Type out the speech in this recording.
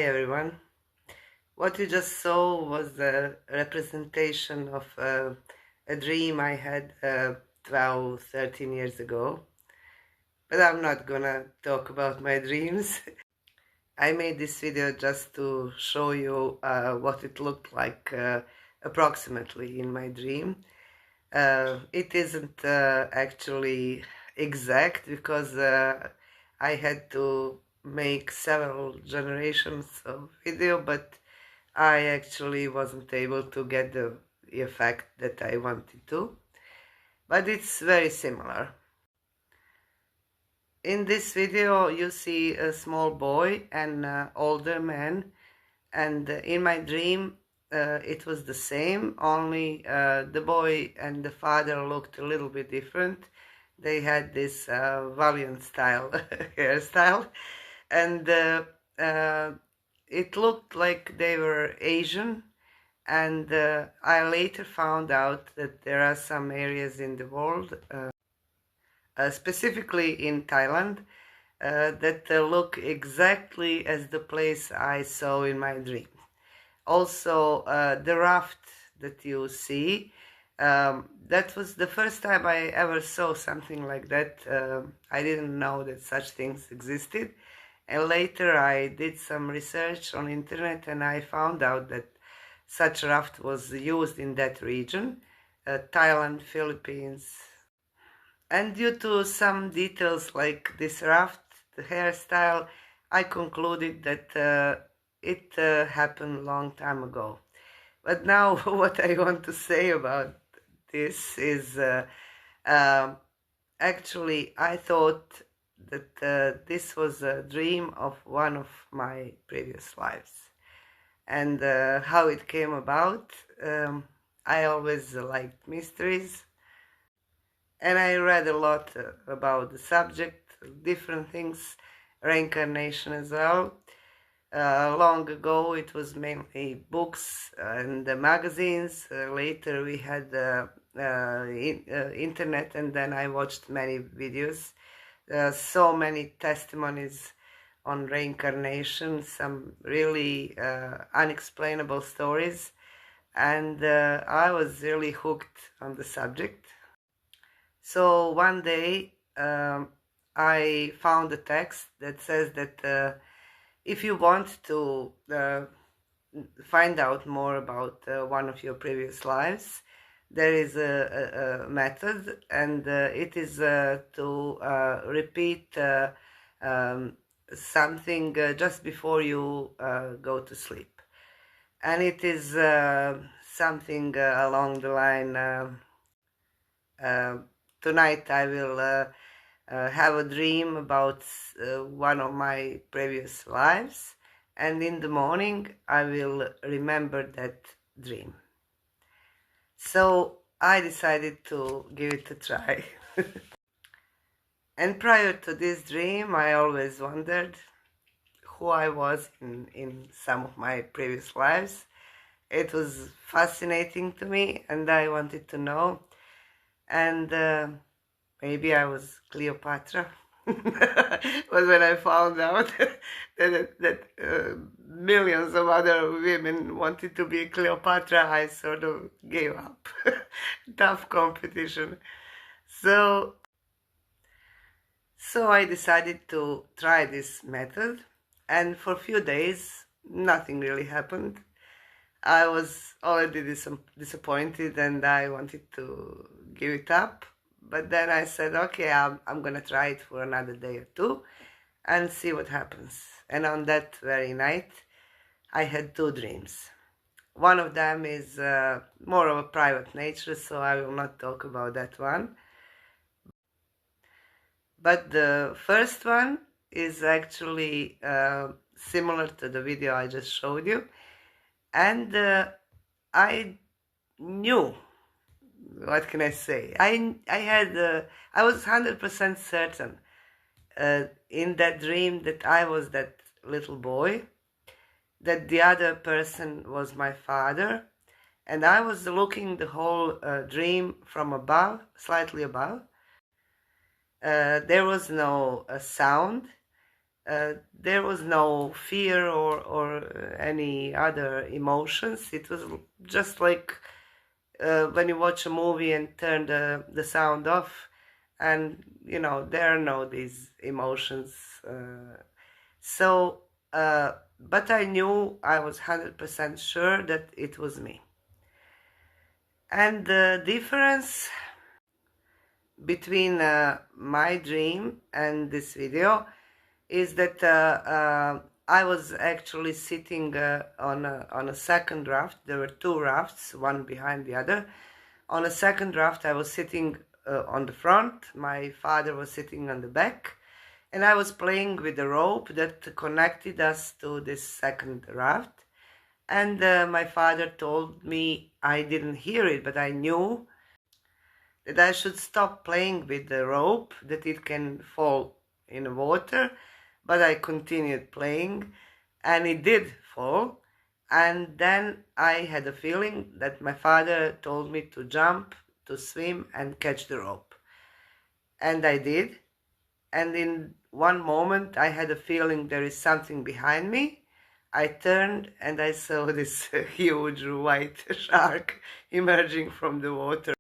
Hi everyone. What you just saw was a representation of a dream I had 12, 13 years ago. But I'm not gonna talk about my dreams. I made this video just to show you what it looked like approximately in my dream. It isn't actually exact because I had to make several generations of video, but I actually wasn't able to get the effect that I wanted to, but it's very similar. In this video you see a small boy and an older man, and in my dream it was the same, only the boy and the father looked a little bit different. They had this Valiant style hairstyle, and it looked like they were Asian. And I later found out that there are some areas in the world, specifically in Thailand, that look exactly as the place I saw in my dream. Also, the raft that you see, that was the first time I ever saw something like that. I didn't know that such things existed. And later I did some research on internet and I found out that such raft was used in that region, Thailand, Philippines. And due to some details like this raft, the hairstyle, I concluded that it happened long time ago. But now what I want to say about this is actually I thought that this was a dream of one of my previous lives. And how it came about, I always liked mysteries, and I read a lot about the subject, different things, reincarnation as well. Long ago it was mainly books and magazines. Later we had internet, and then I watched many videos, so many testimonies on reincarnation, some really unexplainable stories, and I was really hooked on the subject. So one day I found a text that says that if you want to find out more about one of your previous lives, there is a method, and it is to repeat something just before you go to sleep. And it is something along the line, tonight I will have a dream about one of my previous lives, and in the morning I will remember that dream. So I decided to give it a try. And prior to this dream, I always wondered who I was in some of my previous lives. It was fascinating to me, and I wanted to know. And maybe I was Cleopatra. But when I found out that millions of other women wanted to be Cleopatra, I sort of gave up. Tough competition. So I decided to try this method, and for a few days nothing really happened. I was already disappointed and I wanted to give it up, but then I said, okay, I'm gonna try it for another day or two and see what happens. And on that very night I had two dreams. One of them is more of a private nature, so I will not talk about that one. But the first one is actually similar to the video I just showed you. And I knew, what can I say? I was 100% certain in that dream that I was that little boy, that the other person was my father, and I was looking the whole dream from above, slightly above. There was no sound. there was no fear or any other emotions. It was just like when you watch a movie and turn the sound off, and there are no these emotions. So, but I knew, I was 100% sure that it was me. And the difference between my dream and this video is that I was actually sitting on a second raft. There were two rafts, one behind the other. On a second raft, I was sitting on the front. My father was sitting on the back, and I was playing with the rope that connected us to this second raft. And my father told me, I didn't hear it, but I knew that I should stop playing with the rope, that it can fall in the water. But I continued playing, and it did fall. And then I had a feeling that my father told me to jump, to swim, and catch the rope. And I did. And in one moment, I had a feeling there is something behind me. I turned and I saw this huge white shark emerging from the water.